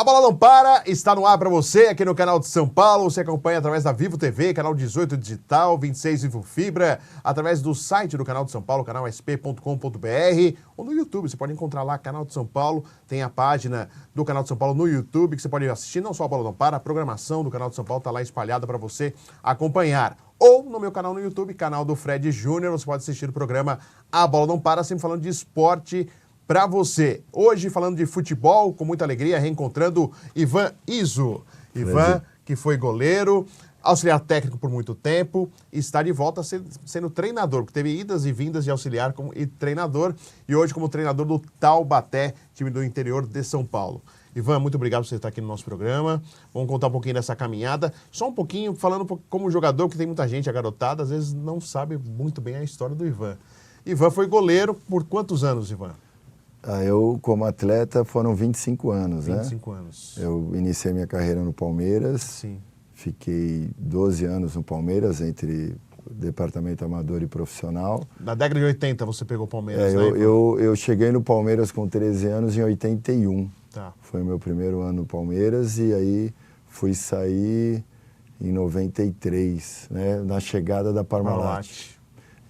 Bola Não Para está no ar para você aqui no canal de São Paulo. Você acompanha através da Vivo TV, canal 18 digital, 26 Vivo Fibra, através do site do canal de São Paulo, canalsp.com.br, ou no YouTube. Você pode encontrar lá canal de São Paulo. Tem a página do canal de São Paulo no YouTube que você pode assistir não só a Bola Não Para, a programação do canal de São Paulo está lá espalhada para você acompanhar. Ou no meu canal no YouTube, canal do Fred Júnior, você pode assistir o programa A Bola Não Para, sempre falando de esporte para você. Hoje, falando de futebol, com muita alegria, reencontrando Ivan Izzo. Ivan, que foi goleiro, auxiliar técnico por muito tempo, está de volta sendo treinador, porque teve idas e vindas de auxiliar e treinador, e hoje como treinador do Taubaté, time do interior de São Paulo. Ivan, muito obrigado por você estar aqui no nosso programa. Vamos contar um pouquinho dessa caminhada. Só um pouquinho, falando como jogador, porque tem muita gente, a garotada, às vezes não sabe muito bem a história do Ivan. Ivan foi goleiro por quantos anos, Ivan? Eu, como atleta, foram 25 anos, 25 anos. Eu iniciei minha carreira no Palmeiras. Sim. Fiquei 12 anos no Palmeiras, entre departamento amador e profissional. Na década de 80 você pegou o Palmeiras, né? Eu cheguei no Palmeiras com 13 anos em 81. Tá. Foi o meu primeiro ano no Palmeiras e aí fui sair em 93, né, na chegada da Parmalat.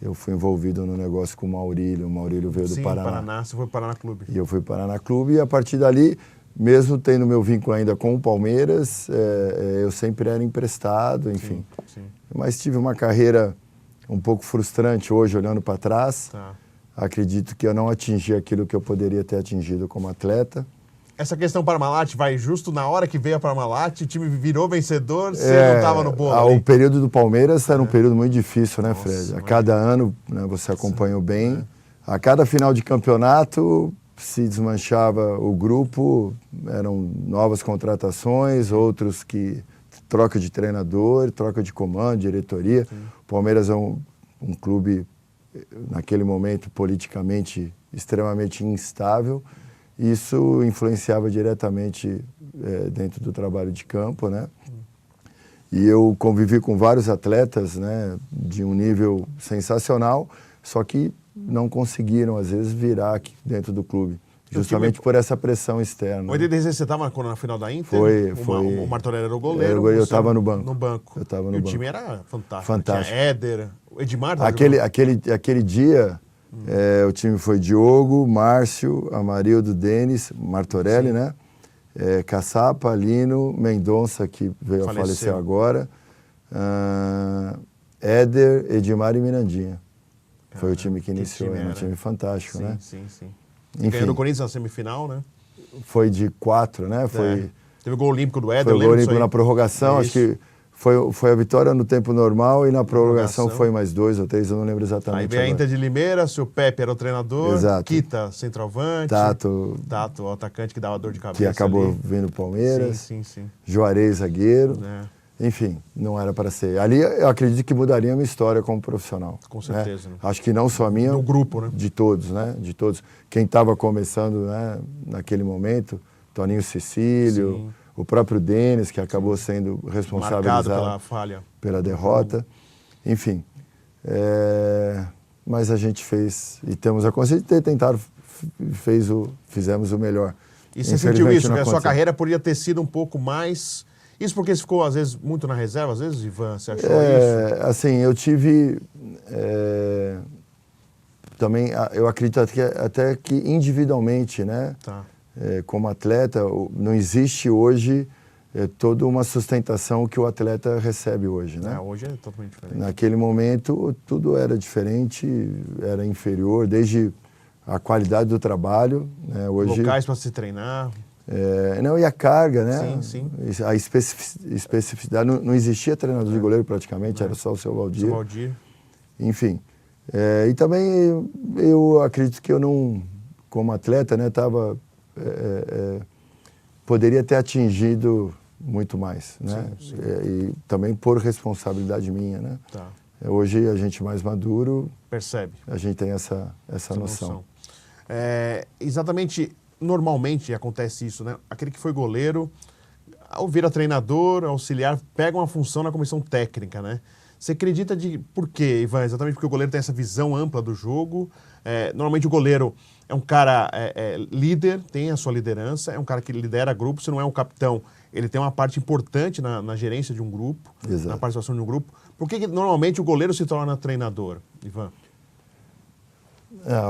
Eu fui envolvido no negócio com o Maurílio veio do Paraná. Você foi para o Paraná Clube. E eu fui para o Paraná Clube e a partir dali, mesmo tendo meu vínculo ainda com o Palmeiras, eu sempre era emprestado, enfim. Sim. Mas tive uma carreira um pouco frustrante hoje, olhando para trás. Tá. Acredito que eu não atingi aquilo que eu poderia ter atingido como atleta. Essa questão Parmalat vai justo na hora que veio a Parmalat, o time virou vencedor, você não estava no bolo. O período do Palmeiras era um período muito difícil, né, Fred? Nossa, a cada ano, né, você acompanhou bem. A cada final de campeonato se desmanchava o grupo, eram novas contratações, outros que troca de treinador, troca de comando, diretoria. Sim. O Palmeiras é um clube, naquele momento, politicamente extremamente instável. Isso influenciava diretamente dentro do trabalho de campo, né? E eu convivi com vários atletas, né, de um nível sensacional, só que não conseguiram, às vezes, virar aqui dentro do clube, justamente por essa pressão externa. Em 86 você estava na final da Inter? Foi. O Martorelli era o goleiro. Eu estava no banco. Eu estava no banco. O time era fantástico. Tinha Éder, o Edmar... Aquele dia... o time foi Diogo, Márcio, Amarildo, Denis, Martorelli, né? Caçapa, Lino, Mendonça, que veio a falecer agora, Éder, Edmar e Mirandinha. Foi o time que iniciou, um time fantástico, né? Sim. Enfim, ganhou do Corinthians na semifinal, né? Foi de 4, né? Teve o gol olímpico do Éder, foi o gol olímpico na prorrogação, acho que foi a vitória no tempo normal e na prorrogação foi mais 2 ou 3, eu não lembro exatamente. Aí veio a Inter de Limeira, seu Pepe era o treinador, exato. Kita, centroavante, Tato, o atacante que dava dor de cabeça. Que acabou ali. vindo Palmeiras, sim. Juarez, zagueiro. Enfim, não era para ser. Ali eu acredito que mudaria a minha história como profissional. Com certeza. Né? Acho que não só a minha, no grupo, né? De todos, né? De todos. Quem estava começando, né, naquele momento, Toninho Cecílio, o próprio Denis, que acabou sendo responsabilizado pela falha, pela derrota. Enfim, mas a gente fez, e temos a consciência de ter tentado, fizemos o melhor. E você sentiu isso, que a sua carreira poderia ter sido um pouco mais... Isso porque você ficou, às vezes, muito na reserva, às vezes, Ivan, você achou isso? Assim, eu tive... também, eu acredito até que individualmente, né? Tá. Como atleta, não existe hoje toda uma sustentação que o atleta recebe hoje, né? Hoje é totalmente diferente. Naquele momento, tudo era diferente, era inferior, desde a qualidade do trabalho, né? Hoje, locais para se treinar. E a carga, né? Sim. A especificidade. Não existia treinador de goleiro praticamente, era só o seu Valdir. Enfim. E também eu acredito que eu não, como atleta, né, poderia ter atingido muito mais, né? Sim. E também por responsabilidade minha, né? Tá. Hoje a gente mais maduro percebe. A gente tem essa noção. Exatamente, normalmente acontece isso, né? Aquele que foi goleiro, ao virar treinador, auxiliar, pega uma função na comissão técnica, né? Você acredita por quê, Ivan? Exatamente porque o goleiro tem essa visão ampla do jogo. Normalmente o goleiro é um cara líder, tem a sua liderança, é um cara que lidera grupo, se não é um capitão, ele tem uma parte importante na gerência de um grupo, Exato. na participação de um grupo. Por que normalmente o goleiro se torna treinador, Ivan?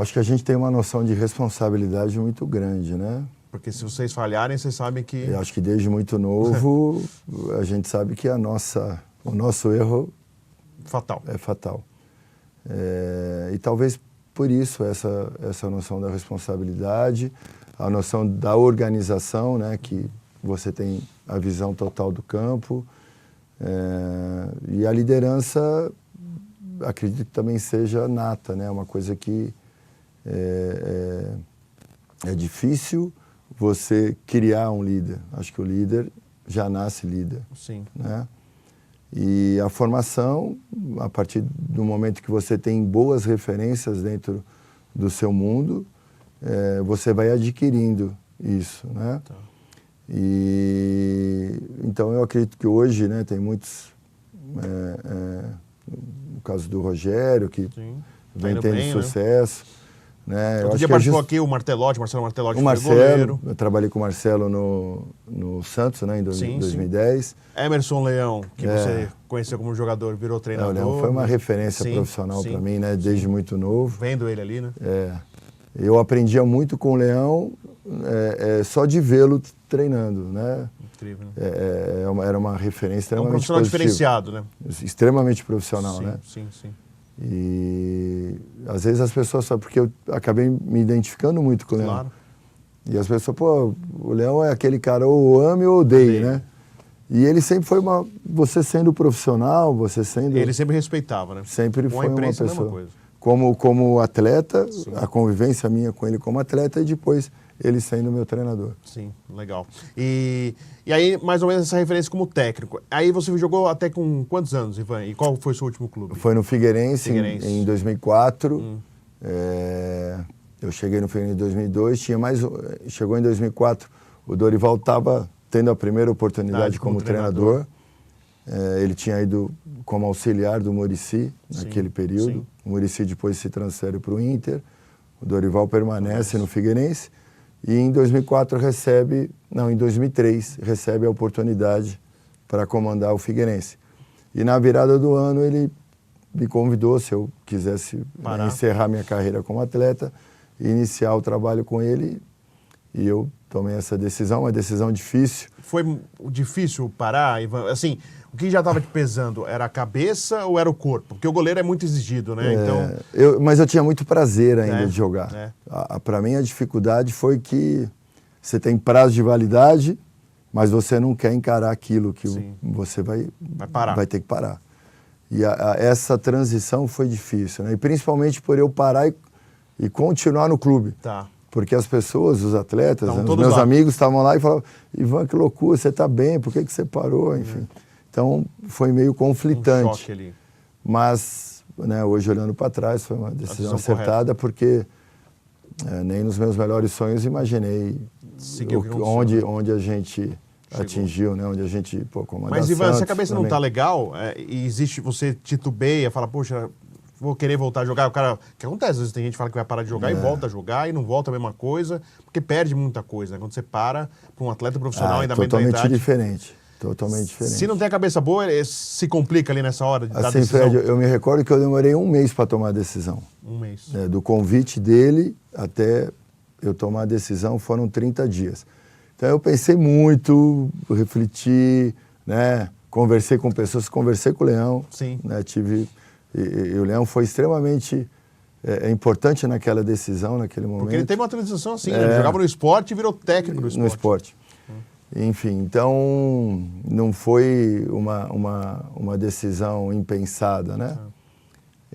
Acho que a gente tem uma noção de responsabilidade muito grande, né? Porque se vocês falharem, vocês sabem que... Eu acho que desde muito novo a gente sabe que o nosso erro fatal. É fatal. E talvez por isso essa noção da responsabilidade, a noção da organização, né, que você tem a visão total do campo, e a liderança, acredito que também seja nata, né, uma coisa que é difícil você criar um líder. Acho que o líder já nasce líder. Sim. Né? E a formação, a partir do momento que você tem boas referências dentro do seu mundo, você vai adquirindo isso, né? Tá. E então eu acredito que hoje, né, tem muitos, no caso do Rogério, que Sim. vem tendo bem, sucesso. Né? Outro dia participou aqui o Marcelo Martelotti, o Marcelo, eu trabalhei com o Marcelo no Santos, né, em 2010. Emerson Leão, que você conheceu como jogador, virou treinador. O Leão foi uma referência profissional para mim, né, desde muito novo. Vendo ele ali, né? Eu aprendia muito com o Leão, só de vê-lo treinando, né? Incrível, né? Era uma referência extremamente profissional positiva. diferenciado, né? Extremamente profissional, sim, né? Sim. E às vezes as pessoas, só porque eu acabei me identificando muito com o Leão. Claro. E as pessoas, pô, o Leão é aquele cara ou ame ou odeie, né? E ele sempre foi você sendo profissional, você sendo... Ele sempre respeitava, né? Sempre foi uma pessoa. A mesma coisa. Como atleta, a convivência minha com ele como atleta e depois ele sendo meu treinador. Sim, legal. E aí, mais ou menos essa referência como técnico. Aí você jogou até com quantos anos, Ivan? E qual foi o seu último clube? Foi no Figueirense. Em 2004. Eu cheguei no Figueirense em 2002. Chegou em 2004. O Dorival estava tendo a primeira oportunidade como treinador. Ele tinha ido como auxiliar do Muricy naquele período. Sim. O Muricy depois se transfere para o Inter. O Dorival permanece no Figueirense. E em 2003, recebe a oportunidade para comandar o Figueirense. E na virada do ano ele me convidou, se eu quisesse encerrar minha carreira como atleta, e iniciar o trabalho com ele. E eu tomei essa decisão, uma decisão difícil. Foi difícil parar, Ivan? Assim, o que já estava te pesando? Era a cabeça ou era o corpo? Porque o goleiro é muito exigido, né? Mas eu tinha muito prazer ainda de jogar. Para mim, a dificuldade foi que você tem prazo de validade, mas você não quer encarar aquilo que você vai ter que parar. E essa transição foi difícil, né? E principalmente por eu parar e continuar no clube. Tá. Porque as pessoas, os atletas, os meus amigos estavam lá e falavam: Ivan, que loucura, você está bem, por que você parou? Enfim. Então, foi meio conflitante. Um choque ali. Mas, né, hoje, olhando para trás, foi uma decisão acertada, porque nem nos meus melhores sonhos imaginei onde a gente atingiu, né? Onde a gente, comandou. Mas, Ivan, se a cabeça não está legal, e existe, você titubeia, fala, poxa, vou querer voltar a jogar, o cara... O que acontece? Às vezes tem gente que fala que vai parar de jogar e volta a jogar, e não volta a mesma coisa, porque perde muita coisa, né? Quando você para um atleta profissional, ainda mais da idade... Totalmente diferente. Se não tem a cabeça boa, se complica ali nessa hora de dar assim, decisão. Fred, eu me recordo que eu demorei 1 mês para tomar a decisão. 1 mês. Do convite dele até eu tomar a decisão foram 30 dias. Então eu pensei muito, refleti, né? Conversei com pessoas, conversei com o Leão. Sim. Né? E o Leão foi extremamente importante naquela decisão, naquele momento. Porque ele teve uma transição assim, né? Ele jogava no esporte e virou técnico no esporte. No esporte. Enfim, então não foi uma decisão impensada, né?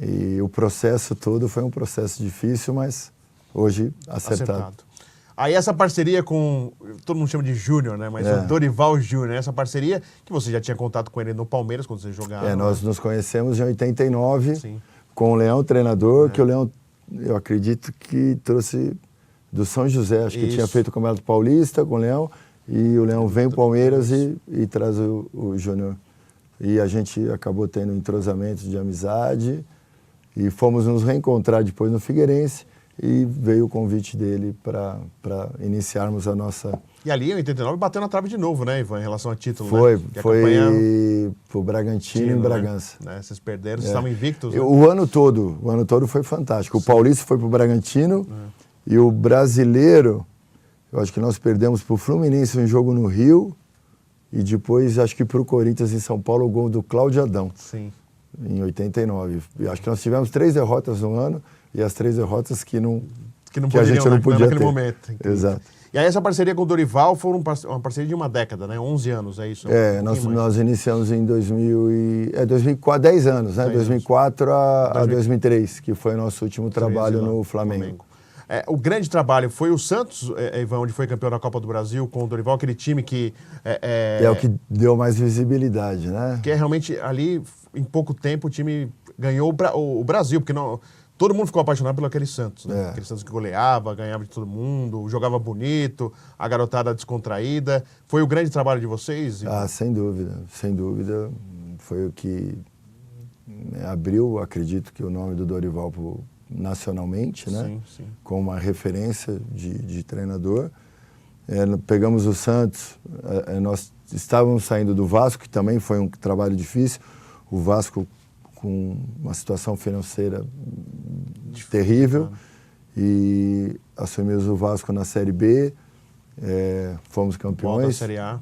E o processo todo foi um processo difícil, mas hoje acertado. Aí essa parceria com, todo mundo chama de Júnior, né? Mas o Dorival Júnior, essa parceria que você já tinha contato com ele no Palmeiras quando você jogava. Nós nos conhecemos em 89, com o Leão, treinador, que o Leão, eu acredito que trouxe do São José, acho que tinha feito o Campeonato Paulista com o Leão, e o Leão vem para o Palmeiras e traz o Júnior e a gente acabou tendo um entrosamento de amizade e fomos nos reencontrar depois no Figueirense e veio o convite dele para iniciarmos a nossa... E ali, em 89, bateu na trave de novo, né, Ivan, em relação a título, foi, né? Foi pro Bragantino, em Bragança. Né? Vocês perderam, vocês estavam invictos. Né? O ano todo foi fantástico. O Paulista foi pro Bragantino e o Brasileiro, eu acho que nós perdemos pro Fluminense um jogo no Rio e depois acho que pro Corinthians em São Paulo o gol do Cláudio Adão. Sim. Em 89. E acho que nós tivemos 3 derrotas no ano e as 3 derrotas que a gente não podia ter. Momento. Exato. E aí essa parceria com o Dorival foi uma parceria de uma década, né? 11 anos, é isso? Nós iniciamos em 2004, 10 anos, né? 2004 a 2003, que foi o nosso último trabalho no Flamengo. O grande trabalho foi o Santos, Ivan, onde foi campeão da Copa do Brasil com o Dorival, aquele time que... É o que deu mais visibilidade, né? Que é realmente ali, em pouco tempo, o time ganhou o Brasil, porque não... Todo mundo ficou apaixonado pelo aquele Santos, né? Aquele Santos que goleava, ganhava de todo mundo, jogava bonito, a garotada descontraída. Foi o grande trabalho de vocês? Sem dúvida, sem dúvida. Foi o que abriu, acredito que o nome do Dorival nacionalmente, né? Sim. Com uma referência de treinador. Pegamos o Santos, nós estávamos saindo do Vasco, que também foi um trabalho difícil. O Vasco com uma situação financeira terrível, e assumimos o Vasco na Série B, fomos campeões na Série A.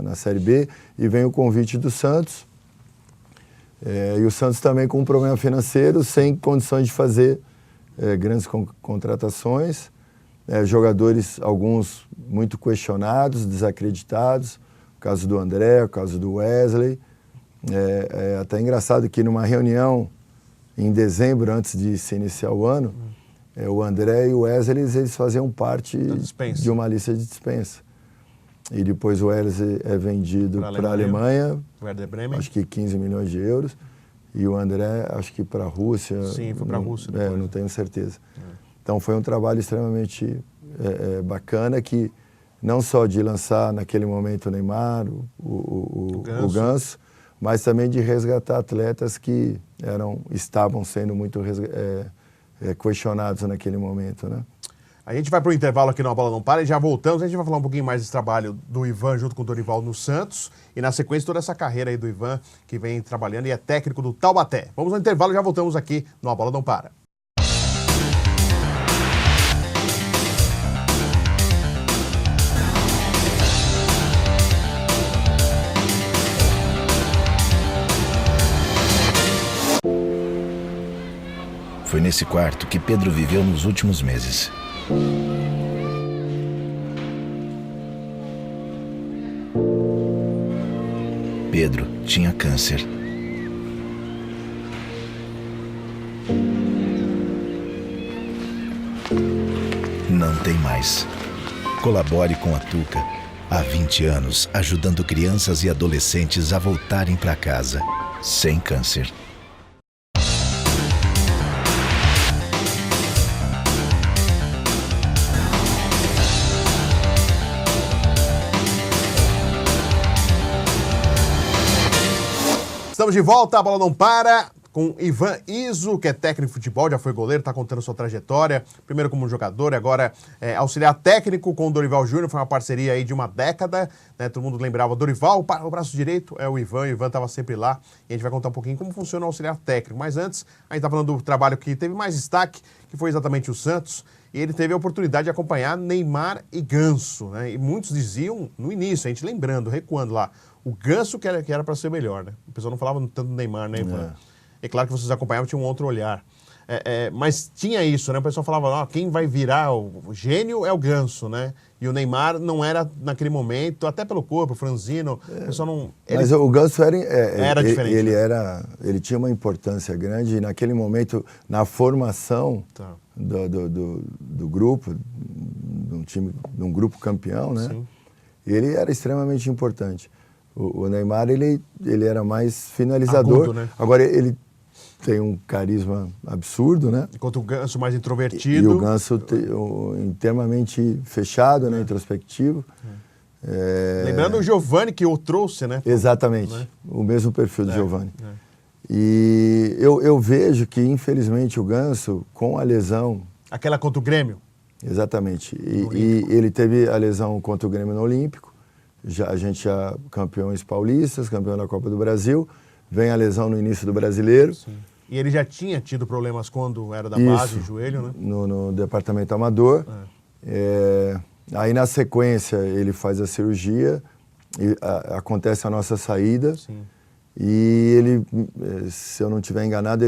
Na Série B, e vem o convite do Santos, e o Santos também com um problema financeiro, sem condições de fazer grandes contratações, jogadores, alguns muito questionados, desacreditados, o caso do André, o caso do Wesley. É até engraçado que numa reunião em dezembro, antes de se iniciar o ano, o André e o Wesley, eles faziam parte de uma lista de dispensa. E depois o Wesley é vendido para a Alemanha, acho que 15 milhões de euros, e o André, acho que para a Rússia. Sim, foi para a Rússia. Não tenho certeza. Então foi um trabalho extremamente bacana, que não só de lançar naquele momento o Neymar, o Ganso, mas também de resgatar atletas que estavam sendo muito questionados naquele momento, né? A gente vai para o intervalo aqui no A Bola Não Para e já voltamos. A gente vai falar um pouquinho mais desse trabalho do Ivan junto com o Dorival no Santos e, na sequência, toda essa carreira aí do Ivan, que vem trabalhando e é técnico do Taubaté. Vamos ao intervalo e já voltamos aqui no A Bola Não Para. Foi nesse quarto que Pedro viveu nos últimos meses. Pedro tinha câncer. Não tem mais. Colabore com a Tuca. Há 20 anos, ajudando crianças e adolescentes a voltarem para casa sem câncer. Estamos de volta, a bola não para, com Ivan Izzo, que é técnico de futebol, já foi goleiro, está contando sua trajetória, primeiro como jogador, agora auxiliar técnico com o Dorival Júnior, foi uma parceria aí de uma década, né? Todo mundo lembrava Dorival, o braço direito é o Ivan estava sempre lá, e a gente vai contar um pouquinho como funciona o auxiliar técnico. Mas antes, a gente está falando do trabalho que teve mais destaque, que foi exatamente o Santos, e ele teve a oportunidade de acompanhar Neymar e Ganso, né? E muitos diziam, no início, a gente lembrando, recuando lá, o Ganso que era para ser melhor, né? O pessoal não falava tanto do Neymar, né, Ivan? É claro que vocês acompanhavam, tinha um outro olhar. Mas tinha isso, né? O pessoal falava, quem vai virar o gênio é o Ganso, né? E o Neymar não era naquele momento, até pelo corpo, franzino, o pessoal não... Mas o Ganso era diferente. Ele tinha uma importância grande, e naquele momento, na formação do grupo, de um grupo campeão, né? Sim. Ele era extremamente importante. O Neymar, ele era mais finalizador. Agudo, né? Agora, ele tem um carisma absurdo, né? Enquanto o Ganso mais introvertido. E o Ganso extremamente fechado, né? Introspectivo. Lembrando o Giovani que o trouxe, né? Exatamente, né? O mesmo perfil do Giovani. E eu vejo que, infelizmente, o Ganso, com a lesão... Aquela contra o Grêmio? Exatamente. E ele teve a lesão contra o Grêmio no Olímpico. A gente já campeões paulistas, campeão da Copa do Brasil. Vem a lesão no início do Brasileiro. Sim. E ele já tinha tido problemas quando era da base, joelho, né? No departamento amador. Aí, na sequência, ele faz a cirurgia, e acontece a nossa saída. Sim. E ele, se eu não estiver enganado,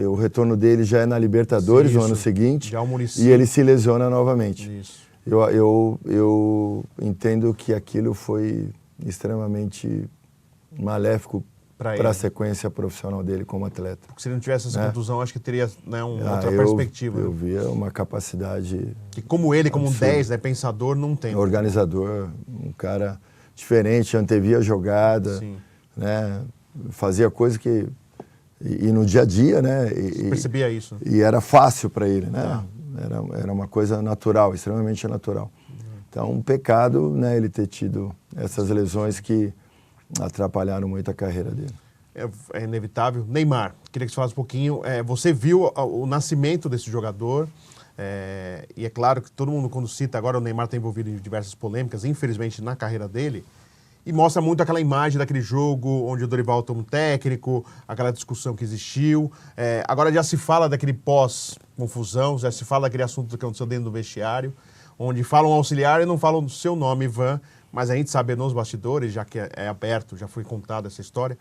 o retorno dele já é na Libertadores no ano seguinte. Já o Muricy. E ele se lesiona novamente. Isso. Eu entendo que aquilo foi extremamente maléfico para a sequência profissional dele como atleta. Porque se ele não tivesse essa contusão, acho que teria, né, outra perspectiva. Eu via uma capacidade... Que como ele, como absurda. um 10, né, pensador, não tem. Organizador, um cara diferente, antevia a jogada, Sim. né, fazia coisa que... E no dia a dia, né? Você percebia isso. E era fácil para ele, né? Era uma coisa natural, extremamente natural. Então, um pecado, né, ele ter tido essas lesões que atrapalharam muito a carreira dele. É inevitável. Neymar, queria que você falasse um pouquinho. Você viu o nascimento desse jogador, e é claro que todo mundo, quando cita agora, o Neymar está envolvido em diversas polêmicas, infelizmente, na carreira dele, e mostra muito aquela imagem daquele jogo onde o Dorival toma um técnico, aquela discussão que existiu. Agora já se fala daquele pós-confusão, já se fala daquele assunto que aconteceu dentro do vestiário, onde falam auxiliar e não falam do seu nome, Ivan, mas a gente sabe nos bastidores, já que é aberto, já foi contada essa história,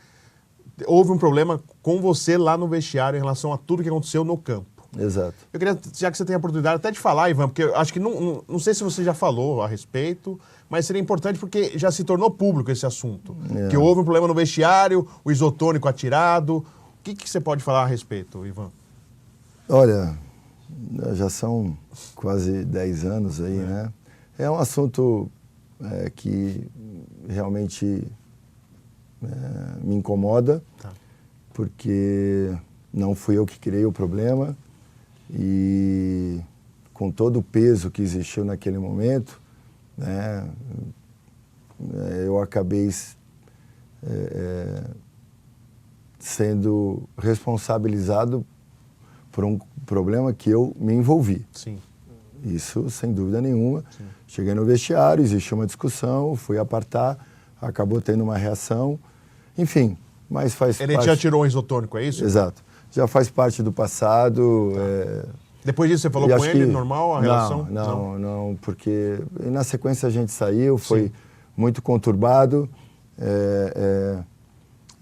houve um problema com você lá no vestiário em relação a tudo que aconteceu no campo. Exato. Eu queria, já que você tem a oportunidade até de falar, Ivan, porque eu acho que não sei se você já falou a respeito, mas seria importante porque já se tornou público esse assunto. Que houve um problema no vestiário, o isotônico atirado. O que você pode falar a respeito, Ivan? Olha, já são quase 10 anos aí, né? É um assunto que realmente me incomoda, porque não fui eu que criei o problema e com todo o peso que existiu naquele momento, né, eu acabei sendo responsabilizado por um problema que eu me envolvi. Sim. Isso, sem dúvida nenhuma. Sim. Cheguei no vestiário, existiu uma discussão, fui apartar, acabou tendo uma reação, enfim, mas faz parte... Ele já tirou um isotônico, é isso? Exato. Já faz parte do passado. Depois disso você falou com ele, normal a relação? Não, porque na sequência a gente saiu, foi muito conturbado.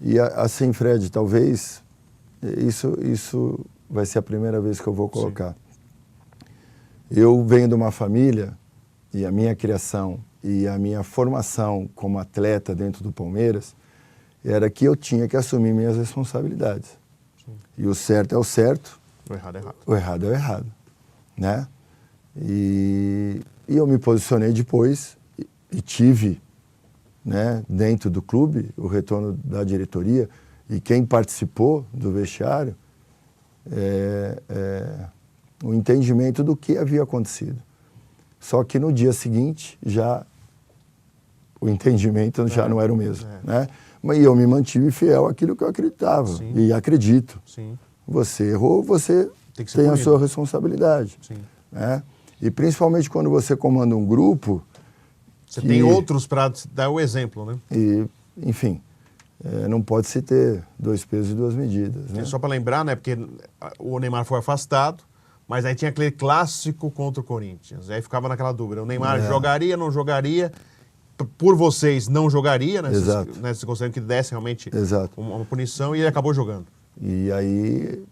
E assim, Fred, talvez isso vai ser a primeira vez que eu vou colocar. Sim. Eu venho de uma família, e a minha criação e a minha formação como atleta dentro do Palmeiras era que eu tinha que assumir minhas responsabilidades. Sim. E o certo é o certo, o errado é errado. O errado é o errado, né? E eu me posicionei depois e tive, né, dentro do clube, o retorno da diretoria e quem participou do vestiário, o entendimento do que havia acontecido. Só que no dia seguinte, já o entendimento já não era o mesmo, né? Mas eu me mantive fiel àquilo que eu acreditava. Sim. E acredito. Sim. Você errou, você tem a sua responsabilidade. Sim. Né? E principalmente quando você comanda um grupo... Você tem outros para dar o exemplo, né? E, enfim, não pode se ter 2 pesos e 2 medidas. Né? Só para lembrar, né? Porque o Neymar foi afastado, mas aí tinha aquele clássico contra o Corinthians. Aí ficava naquela dúvida. O Neymar jogaria, não jogaria... Por vocês, não jogaria, né? Vocês consideram que desse realmente uma punição e ele acabou jogando. E aí,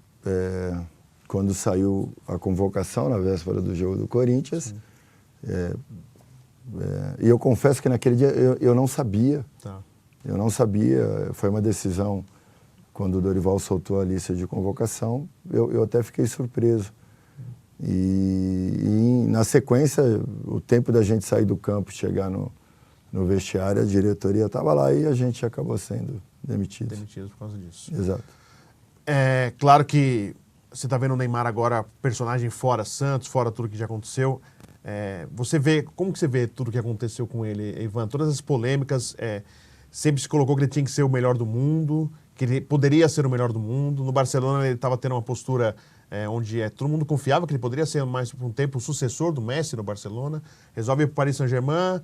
quando saiu a convocação na véspera do jogo do Corinthians, e eu confesso que naquele dia eu não sabia. Tá. Eu não sabia, foi uma decisão, quando o Dorival soltou a lista de convocação, eu até fiquei surpreso. E na sequência, o tempo da gente sair do campo, chegar no vestiário, a diretoria estava lá e a gente acabou sendo demitido. Demitido por causa disso. Exato. Claro que você está vendo o Neymar agora, personagem fora Santos, fora tudo que já aconteceu. Como que você vê tudo que aconteceu com ele, Ivan? Todas as polêmicas, sempre se colocou que ele tinha que ser o melhor do mundo, que ele poderia ser o melhor do mundo. No Barcelona ele estava tendo uma postura onde todo mundo confiava que ele poderia ser mais por um tempo o sucessor do Messi no Barcelona. Resolve ir para o Paris Saint-Germain,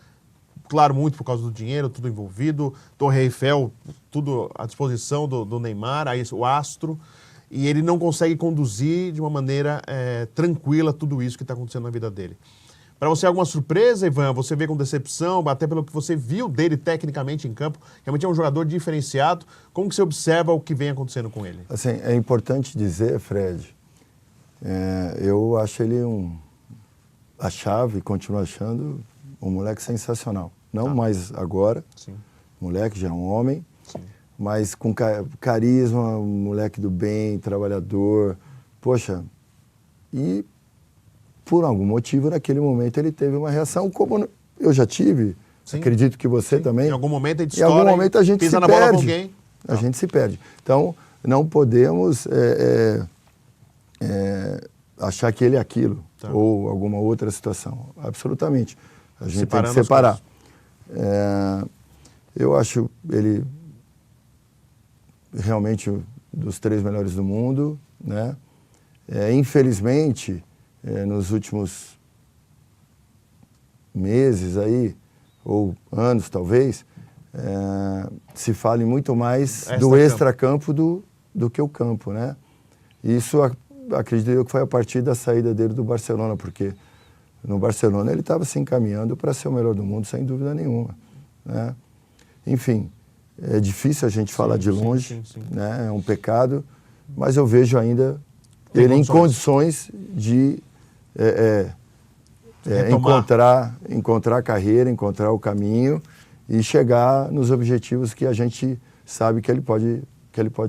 claro, muito por causa do dinheiro, tudo envolvido. Torre Eiffel, tudo à disposição do Neymar, aí o astro. E ele não consegue conduzir de uma maneira tranquila tudo isso que está acontecendo na vida dele. Para você, alguma surpresa, Ivan? Você vê com decepção, até pelo que você viu dele tecnicamente em campo? Realmente é um jogador diferenciado. Como que você observa o que vem acontecendo com ele? Assim, é importante dizer, Fred, eu acho ele achava e continuo achando um moleque sensacional. Não mais agora, sim. Moleque já é um homem, sim. Mas com carisma, um moleque do bem, trabalhador. Poxa, e por algum motivo, naquele momento, ele teve uma reação como eu já tive. Sim. Acredito que você sim. Também. Em algum momento a gente estoura, em algum momento a gente pisa se na perde. Bola com alguém. A gente se perde. Então, não podemos achar que ele é aquilo, tá. Ou alguma outra situação. Absolutamente. A gente tem que separar. Eu acho ele realmente dos 3 melhores do mundo, né? Infelizmente, nos últimos meses aí, ou anos talvez, se fale muito mais do extracampo do que o campo, né? Isso acredito eu que foi a partir da saída dele do Barcelona, porque no Barcelona ele estava se encaminhando para ser o melhor do mundo, sem dúvida nenhuma, né? Enfim, é difícil a gente falar de longe, sim. Né? É um pecado, mas eu vejo ainda ele em condições de encontrar a carreira, encontrar o caminho e chegar nos objetivos que a gente sabe que ele pode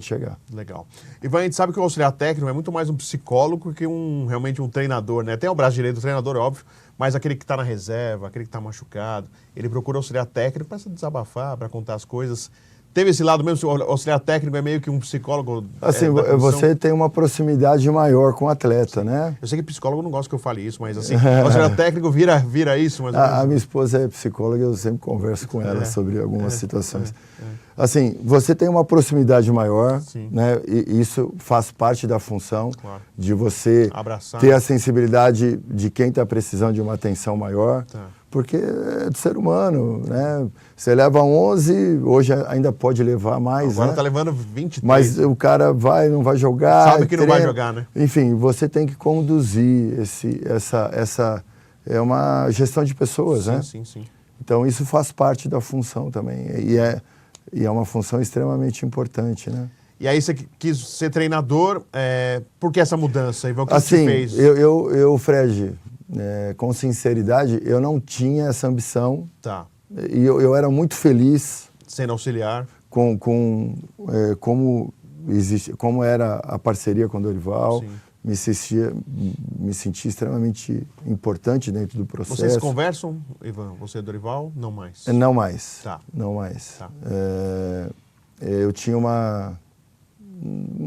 chegar. Legal. Ivan, a gente sabe que o auxiliar técnico é muito mais um psicólogo que realmente um treinador, né? Tem o braço direito do treinador, óbvio, mas aquele que está na reserva, aquele que está machucado, ele procura auxiliar técnico para se desabafar, para contar as coisas. Teve esse lado mesmo, o auxiliar técnico é meio que um psicólogo? Assim, você tem uma proximidade maior com o atleta, sim. Né? Eu sei que psicólogo não gosta que eu fale isso, mas assim, o auxiliar técnico vira isso. Mas a minha esposa é psicóloga, eu sempre converso com ela sobre algumas situações. Assim, você tem uma proximidade maior, sim. Né? E isso faz parte da função, claro. De você abraçar, ter a sensibilidade de quem está precisando de uma atenção maior. Tá. Porque é do ser humano, né? Você leva 11, hoje ainda pode levar mais, agora né? Tá levando 23. Mas o cara não vai jogar. Sabe que não vai jogar, né? Enfim, você tem que conduzir é uma gestão de pessoas, sim, né? Sim. Então isso faz parte da função também e é uma função extremamente importante, né? E aí você quis ser treinador, por que essa mudança? Ivan, o que assim, você fez? Eu Fred, com sinceridade, eu não tinha essa ambição. Tá. E eu era muito feliz. Sendo auxiliar. Como era a parceria com o Dorival. Sim. Me sentia extremamente importante dentro do processo. Vocês conversam, Ivan? Você e Dorival? Não mais? Não mais. Tá. Não mais. Tá. Eu tinha uma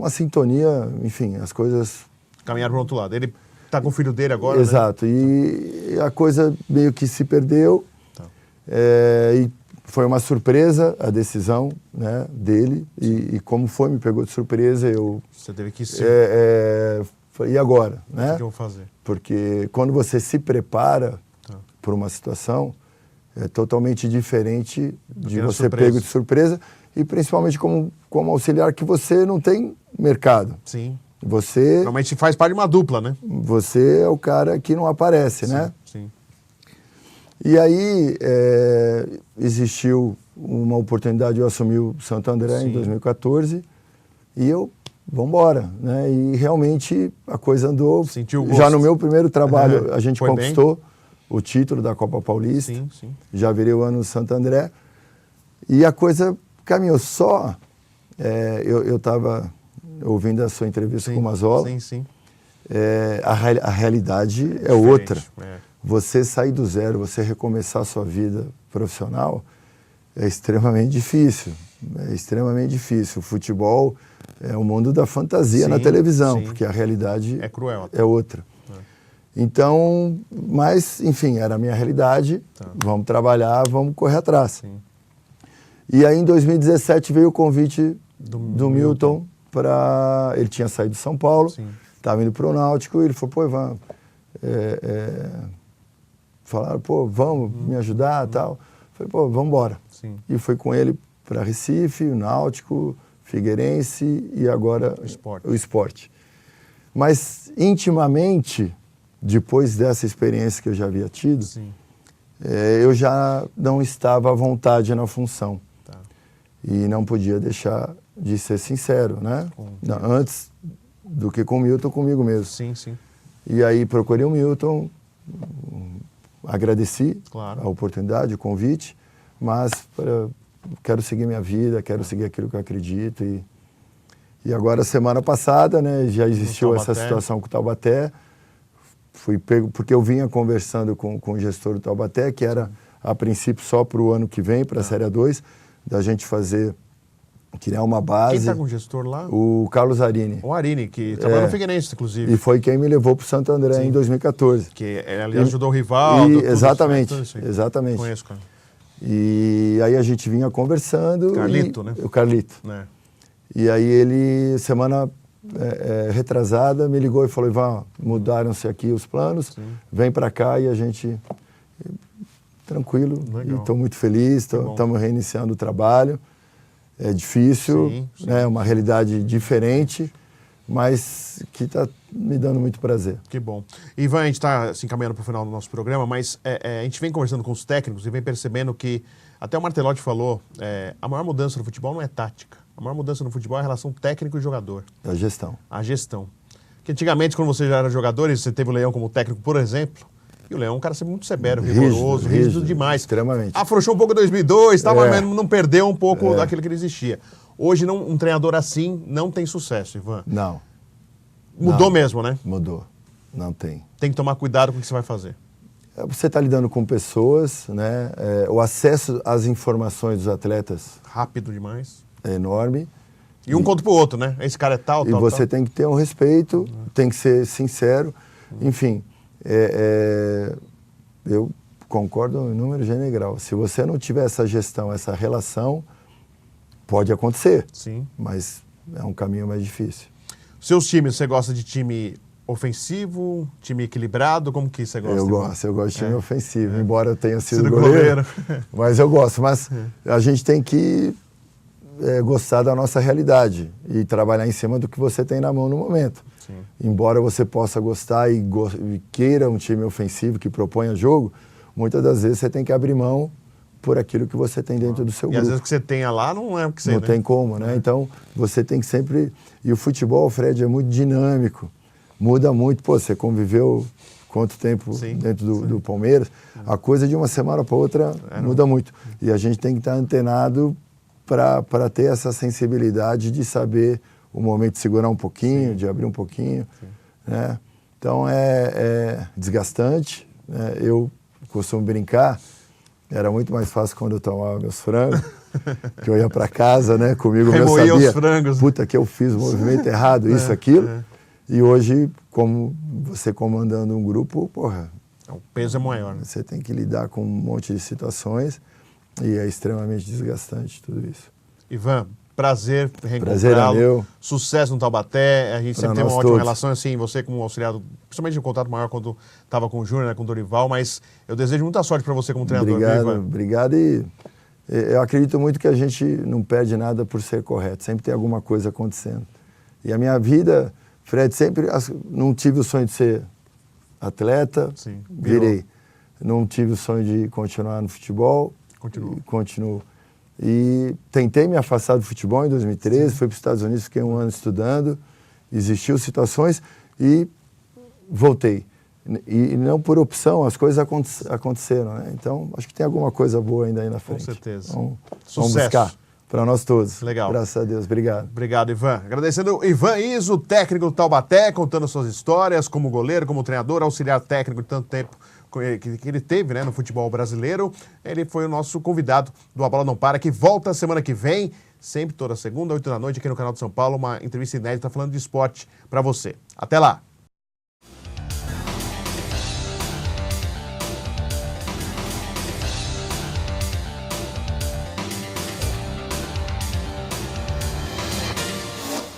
sintonia, enfim, as coisas... Caminharam para o outro lado. Ele está com o filho dele agora, exato. Né? E a coisa meio que se perdeu. Tá. E foi uma surpresa a decisão, né, dele. E como foi, me pegou de surpresa. Você teve que se... E agora? Né? O que eu vou fazer? Porque quando você se prepara por uma situação, é totalmente diferente de você pego de surpresa. E principalmente como auxiliar, que você não tem mercado. Sim. Você... Normalmente faz parte de uma dupla, né? Você é o cara que não aparece, sim, né? Sim. E aí existiu uma oportunidade, eu assumi o Santo André em 2014 e vamos embora, né? E realmente a coisa andou. Sentiu o gosto. Já no meu primeiro trabalho a gente foi conquistou bem. O título da Copa Paulista. Sim, sim. Já virei o ano no Santo André e a coisa caminhou. Só eu estava ouvindo a sua entrevista com o Mazzola. Sim, sim. A realidade é outra. Você sair do zero, você recomeçar a sua vida profissional é extremamente difícil. É extremamente difícil. O futebol é o mundo da fantasia na televisão, porque a realidade é cruel. É outra. Então, mas, enfim, era a minha realidade. Tá. Vamos trabalhar, vamos correr atrás. Sim. E aí, em 2017, veio o convite Do Milton para... Ele tinha saído de São Paulo, Sim. estava indo para o Náutico, e ele falou, pô, Ivan... Falaram, pô, vamos me ajudar e tal. Falei, pô, vamos embora. Sim. E foi com ele para Recife, o Náutico, Figueirense e agora o Sport. Mas, intimamente, depois dessa experiência que eu já havia tido, Sim. Eu já não estava à vontade na função. Tá. E não podia deixar de ser sincero, né? Antes do que com o Milton, comigo mesmo. Sim, sim. E aí procurei o Milton, agradeci Claro. a oportunidade, o convite, mas quero seguir minha vida, quero seguir aquilo que eu acredito. E agora, semana passada, né, já existiu essa situação com o Taubaté. Fui pego, porque eu vinha conversando com o gestor do Taubaté, que era, a princípio, só para o ano que vem, para a Série A2, da gente criar uma base. Quem está com o gestor lá? O Carlos Arini. O Arini, que trabalhou no Figueirense, inclusive. E foi quem me levou para o Santo André em 2014. Que ele ajudou o Rivaldo. Exatamente, tudo isso aí. exatamente. Conheço, cara. E aí a gente vinha conversando. Carlito, né? O Carlito. Né? E aí ele, semana retrasada, me ligou e falou, Ivan, mudaram-se aqui os planos, vem para cá e a gente... Tranquilo, estou muito feliz, estamos reiniciando o trabalho. É difícil, né? É uma realidade diferente, mas que está me dando muito prazer. Que bom. Ivan, a gente está se encaminhando para o final do nosso programa, mas a gente vem conversando com os técnicos e vem percebendo que, até o Martelotti falou, a maior mudança no futebol não é tática. A maior mudança no futebol é a relação técnico e jogador. A gestão. A gestão. Porque antigamente, quando você já era jogador, e você teve o Leão como técnico, por exemplo, e o Leão é um cara sempre muito severo, rigoroso, rígido demais. Extremamente. Afrouxou um pouco em 2002, mas não perdeu um pouco daquilo que ele existia. Hoje, um treinador assim não tem sucesso, Ivan. Não. Mudou mesmo, né? Mudou. Não tem. Tem que tomar cuidado com o que você vai fazer. Você está lidando com pessoas, né? O acesso às informações dos atletas... Rápido demais. É enorme. E um conta pro outro, né? Esse cara é tal, e você tem que ter um respeito, tem que ser sincero. Enfim, eu concordo em número general. Se você não tiver essa gestão, essa relação, pode acontecer. Sim. Mas é um caminho mais difícil. Seus times, você gosta de time ofensivo, time equilibrado? Como que você gosta? Eu gosto de time ofensivo, embora eu tenha sido goleiro. Mas eu gosto. Mas a gente tem que gostar da nossa realidade e trabalhar em cima do que você tem na mão no momento. Sim. Embora você possa gostar e queira um time ofensivo que proponha jogo, muitas das vezes você tem que abrir mão por aquilo que você tem dentro do seu grupo. E às vezes o que você tenha lá não é o que você... Não tem como, né? Então, você tem que sempre... E o futebol, Fred, é muito dinâmico, muda muito. Pô, você conviveu quanto tempo dentro do Palmeiras? A coisa de uma semana para outra muda muito. E a gente tem que estar antenado para ter essa sensibilidade de saber o momento de segurar um pouquinho, de abrir um pouquinho. Né? Então, é desgastante. Né? Eu costumo brincar, era muito mais fácil quando eu tomava meus frangos, que eu ia para casa, né? Comigo eu sabia, os frangos. Puta, que eu fiz o movimento errado, isso, aquilo. E hoje, como você comandando um grupo, porra... O peso é maior. Né? Você tem que lidar com um monte de situações e é extremamente desgastante tudo isso. Ivan, prazer reencontrá-lo. Prazer é meu. Sucesso no Taubaté. A gente sempre tem uma ótima todos. relação, assim, você como auxiliado, principalmente um contato maior quando estava com o Júnior, né, com o Dorival, mas eu desejo muita sorte para você como treinador. Obrigado, Ivan. obrigado. E eu acredito muito que a gente não perde nada por ser correto. Sempre tem alguma coisa acontecendo. E a minha vida, Fred, sempre não tive o sonho de ser atleta, virei. Não tive o sonho de continuar no futebol, continuo. E tentei me afastar do futebol em 2013, fui para os Estados Unidos, fiquei um ano estudando, existiu situações e voltei. E não por opção, as coisas aconteceram, né? Então, acho que tem alguma coisa boa ainda aí na frente. Com certeza. Vamos buscar para nós todos. Legal. Graças a Deus. Obrigado. Obrigado, Ivan. Agradecendo o Ivan Izzo, técnico do Taubaté, contando suas histórias como goleiro, como treinador, auxiliar técnico de tanto tempo que ele teve, né, no futebol brasileiro. Ele foi o nosso convidado do A Bola Não Para, que volta semana que vem, sempre toda segunda, 8 da noite, aqui no canal de São Paulo, uma entrevista inédita falando de esporte para você. Até lá!